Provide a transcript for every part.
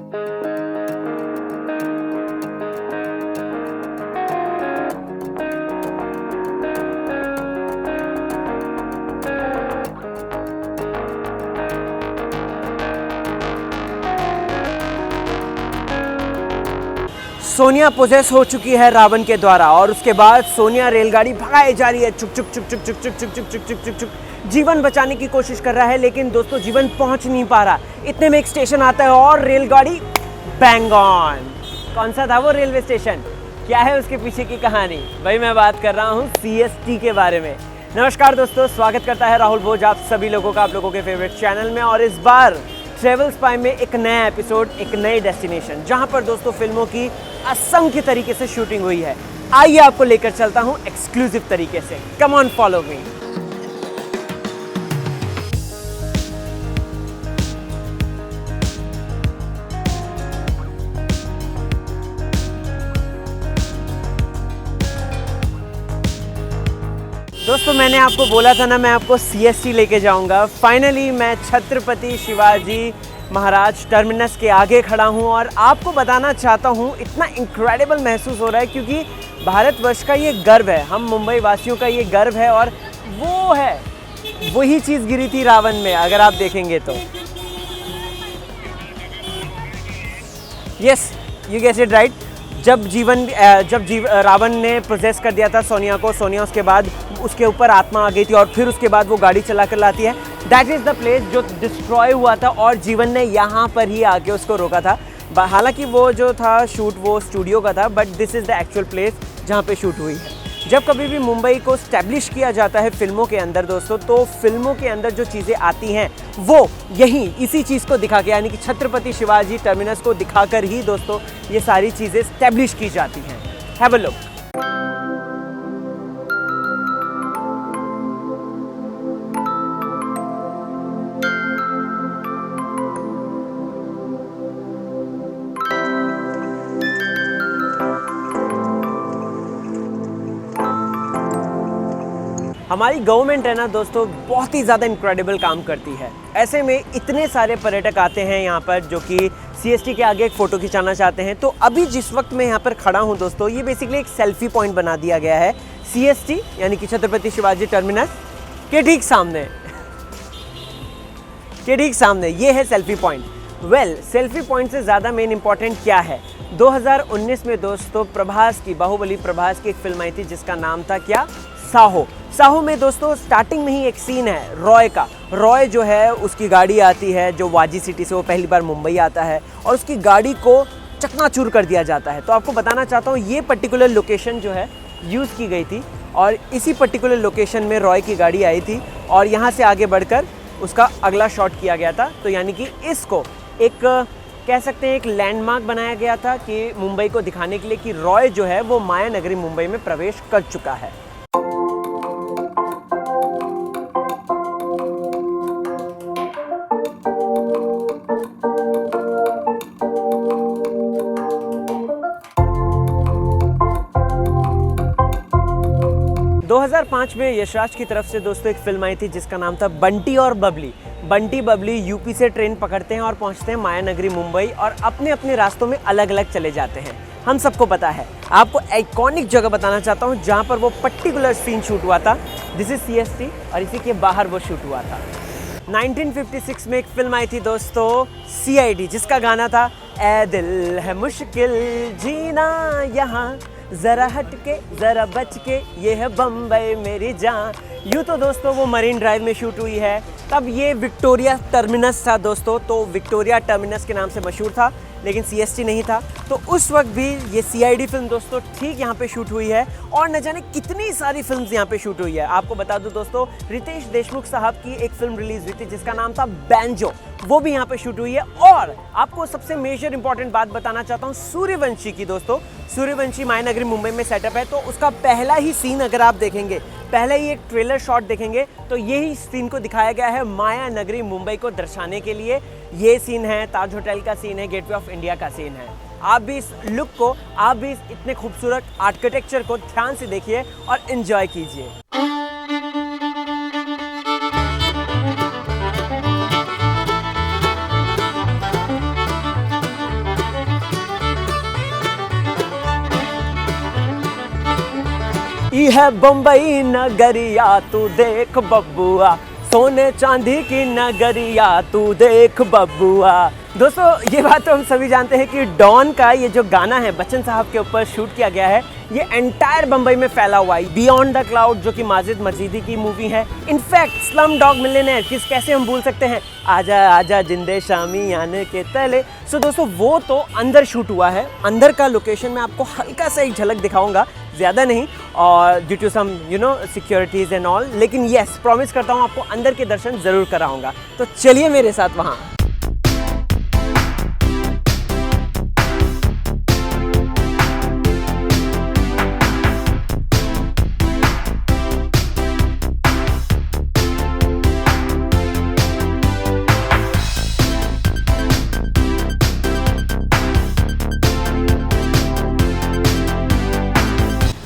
Sonia poses हो चुकी है रावण के द्वारा और उसके बाद सोनिया रेलगाड़ी भगाई जा रही है, चुक चुक चुक चुक चुक चुक चुक चुक चुक चुक चुक चुक जीवन बचाने की कोशिश कर रहा है, लेकिन दोस्तों जीवन पहुंच नहीं पा रहा। इतने में एक स्टेशन आता है और रेलगाड़ी बैंग ऑन। कौन सा था वो रेलवे स्टेशन, क्या है उसके पीछे की कहानी? भाई मैं बात कर रहा हूँ CST के बारे में। नमस्कार दोस्तों, स्वागत करता है राहुल भोज आप सभी लोगों का, आप लोगों के फेवरेट चैनल में। और इस बार ट्रेवल स्पाई में एक नया एपिसोड, एक नई डेस्टिनेशन, जहां पर दोस्तों फिल्मों की असंख्य तरीके से शूटिंग हुई है। आइए आपको लेकर चलता हूं एक्सक्लूसिव तरीके से। Come on, follow me. दोस्तों मैंने आपको बोला था ना, मैं आपको CST लेके जाऊंगा। फाइनली मैं छत्रपति शिवाजी महाराज टर्मिनस के आगे खड़ा हूं और आपको बताना चाहता हूं, इतना इनक्रेडिबल महसूस हो रहा है क्योंकि भारतवर्ष का ये गर्व है, हम मुंबई वासियों का ये गर्व है। और वो है, वही चीज़ गिरी थी रावण में, अगर आप देखेंगे तो। Yes, you guess it right. जब रावण ने प्रोसेस कर दिया था सोनिया को, सोनिया उसके बाद उसके ऊपर आत्मा आ गई थी और फिर उसके बाद वो गाड़ी चला कर लाती है। दैट इज़ द प्लेस जो डिस्ट्रॉय हुआ था और जीवन ने यहाँ पर ही आके उसको रोका था। हालांकि वो जो था शूट वो स्टूडियो का था, but this is the actual place जहाँ पे शूट हुई है। जब कभी भी मुंबई को स्टैब्लिश किया जाता है फिल्मों के अंदर दोस्तों, तो फिल्मों के अंदर जो चीज़ें आती हैं वो यहीं इसी चीज़ को दिखा के, यानी कि छत्रपति शिवाजी टर्मिनस को दिखाकर ही दोस्तों ये सारी चीज़ें स्टैब्लिश की जाती हैं। Have a look. हमारी गवर्नमेंट है ना दोस्तों, बहुत ही ज़्यादा इनक्रेडिबल काम करती है। ऐसे में इतने सारे पर्यटक आते हैं यहाँ पर जो कि CST के आगे एक फ़ोटो खिंचाना चाहते हैं। तो अभी जिस वक्त मैं यहाँ पर खड़ा हूँ दोस्तों, ये बेसिकली एक सेल्फी पॉइंट बना दिया गया है CST यानी कि छत्रपति शिवाजी टर्मिनस के ठीक सामने ये है selfie point. Well, selfie point से ज़्यादा मेन इंपॉर्टेंट क्या है, 2019 में दोस्तों बाहुबली प्रभास की एक फिल्म आई थी जिसका नाम था क्या, साहो में दोस्तों स्टार्टिंग में ही एक सीन है रॉय का। रॉय जो है उसकी गाड़ी आती है जो वाजी सिटी से, वो पहली बार मुंबई आता है और उसकी गाड़ी को चकनाचूर कर दिया जाता है। तो आपको बताना चाहता हूँ ये पर्टिकुलर लोकेशन जो है यूज़ की गई थी और इसी पर्टिकुलर लोकेशन में रॉय की गाड़ी आई थी और यहाँ से आगे बढ़कर उसका अगला शॉट किया गया था। तो यानी कि इसको एक कह सकते हैं एक लैंडमार्क बनाया गया था कि मुंबई को दिखाने के लिए कि रॉय जो है वो माया नगरी मुंबई में प्रवेश कर चुका है। दो 2005 में यशराज की तरफ से दोस्तों एक फिल्म आई थी जिसका नाम था बंटी और बबली। बंटी बबली यूपी से ट्रेन पकड़ते हैं और पहुंचते हैं माया नगरी मुंबई और अपने अपने रास्तों में अलग अलग चले जाते हैं। हम सबको पता है। आपको आइकॉनिक जगह बताना चाहता हूं जहां पर वो पर्टिकुलर सीन शूट हुआ था। दिस इज CST और इसी के बाहर वो शूट हुआ था। 1956 में एक फिल्म आई थी दोस्तों CID, जिसका गाना था ए दिल है मुश्किल जीना यहाँ, जरा हट के जरा बच के, ये है बम्बई मेरी जान। यूँ तो दोस्तों वो मरीन ड्राइव में शूट हुई है। तब ये विक्टोरिया टर्मिनस था दोस्तों, तो विक्टोरिया टर्मिनस के नाम से मशहूर था, लेकिन CST नहीं था। तो उस वक्त भी ये CID फिल्म दोस्तों ठीक यहाँ पे शूट हुई है और न जाने कितनी सारी फिल्म्स यहाँ पे शूट हुई है। आपको बता दूं दोस्तों, रितेश देशमुख साहब की एक फिल्म रिलीज हुई थी जिसका नाम था बैंजो, वो भी यहाँ पे शूट हुई है। और आपको सबसे मेजर इंपॉर्टेंट बात बताना चाहता हूँ सूर्यवंशी की दोस्तों। सूर्यवंशी माया नगरी मुंबई में सेटअप है, तो उसका पहला ही सीन अगर आप देखेंगे, पहले ही एक ट्रेलर शॉट देखेंगे तो यही सीन को दिखाया गया है माया नगरी मुंबई को दर्शाने के लिए। ये सीन है ताज होटल का सीन है, गेटवे ऑफ इंडिया का सीन है। आप भी इस लुक को, आप भी इस इतने खूबसूरत आर्किटेक्चर को ध्यान से देखिए और एंजॉय कीजिए। ई है बम्बई नगरिया तू देख बब्बुआ, सोने चांदी की नगरिया तू देख बब्बुआ। दोस्तों ये बात तो हम सभी जानते हैं कि डॉन का ये जो गाना है बच्चन साहब के ऊपर शूट किया गया है, ये एंटायर बम्बई में फैला हुआ है। बियॉन्ड द क्लाउड जो कि माजिद मर्जीदी की मूवी है, इनफैक्ट स्लम डॉग मिलियनेयर कैसे हम भूल सकते हैं, आजा आजा जिंदे शामी आने के तले। सो दोस्तों वो तो अंदर शूट हुआ है, अंदर का लोकेशन मैं आपको हल्का सा एक झलक दिखाऊंगा, ज़्यादा नहीं, और due to some securities and all, लेकिन येस प्रॉमिस करता हूँ आपको अंदर के दर्शन ज़रूर कराऊंगा। तो चलिए मेरे साथ वहाँ।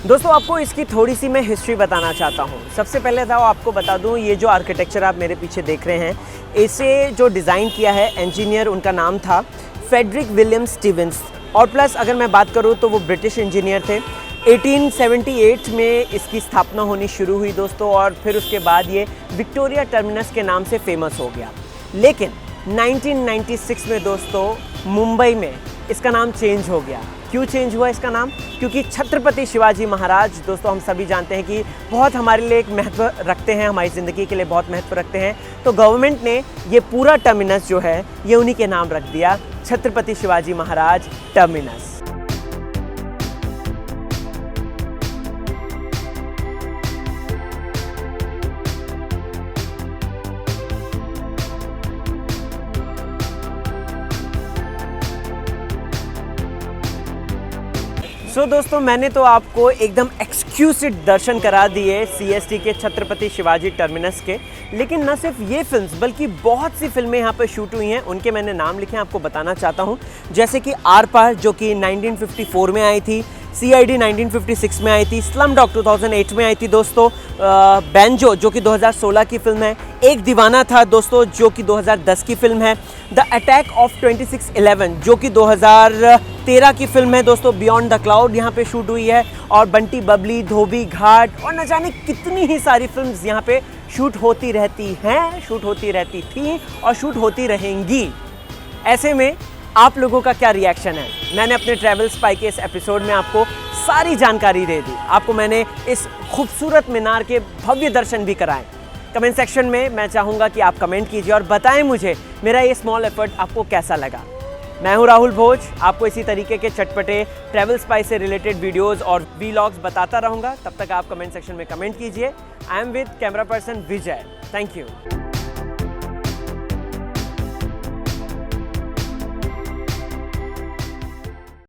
दोस्तों आपको इसकी थोड़ी सी मैं हिस्ट्री बताना चाहता हूँ। सबसे पहले था आपको बता दूँ, ये जो आर्किटेक्चर आप मेरे पीछे देख रहे हैं, इसे जो डिज़ाइन किया है इंजीनियर, उनका नाम था फ्रेडरिक विलियम स्टीवेंस, और प्लस अगर मैं बात करूँ तो वो ब्रिटिश इंजीनियर थे। 1878 में इसकी स्थापना होनी शुरू हुई दोस्तों, और फिर उसके बाद ये विक्टोरिया टर्मिनस के नाम से फेमस हो गया। लेकिन 1996 में दोस्तों मुंबई में इसका नाम चेंज हो गया। क्यों चेंज हुआ इसका नाम? क्योंकि छत्रपति शिवाजी महाराज दोस्तों हम सभी जानते हैं कि बहुत हमारे लिए एक महत्व रखते हैं, हमारी ज़िंदगी के लिए बहुत महत्व रखते हैं। तो गवर्नमेंट ने ये पूरा टर्मिनस जो है ये उन्हीं के नाम रख दिया, छत्रपति शिवाजी महाराज टर्मिनस। सो दोस्तों मैंने तो आपको एकदम एक्सक्लूसिव दर्शन करा दिए सीएसटी के छत्रपति शिवाजी टर्मिनस के, लेकिन न सिर्फ ये फिल्म्स बल्कि बहुत सी फिल्में यहाँ पर शूट हुई हैं, उनके मैंने नाम लिखे हैं, आपको बताना चाहता हूँ। जैसे कि आर पार जो कि 1954 में आई थी, CID 1956 में आई थी, स्लम डॉग 2008 में आई थी दोस्तों, बैंजो जो कि 2016 की फिल्म है, एक दीवाना था दोस्तों जो कि 2010 की फिल्म है, द अटैक ऑफ 26/11 जो कि 2013 की फिल्म है दोस्तों, बियॉन्ड द क्लाउड यहाँ पे शूट हुई है, और बंटी बबली, धोबी घाट, और न जाने कितनी ही सारी फिल्म्स यहाँ पे शूट होती रहती हैं, शूट होती रहती थी और शूट होती रहेंगी। ऐसे में आप लोगों का क्या रिएक्शन है? मैंने अपने ट्रैवल स्पाई के इस एपिसोड में आपको सारी जानकारी दे दी, आपको मैंने इस खूबसूरत मीनार के भव्य दर्शन भी कराए। कमेंट सेक्शन में मैं चाहूँगा कि आप कमेंट कीजिए और बताएं मुझे मेरा ये स्मॉल एफर्ट आपको कैसा लगा। मैं हूँ राहुल भोज, आपको इसी तरीके के चटपटे ट्रैवल स्पाई से रिलेटेड वीडियोस और व्लॉग्स बताता रहूँगा। तब तक आप कमेंट सेक्शन में कमेंट कीजिए। I am with camera person Vijay. Thank you.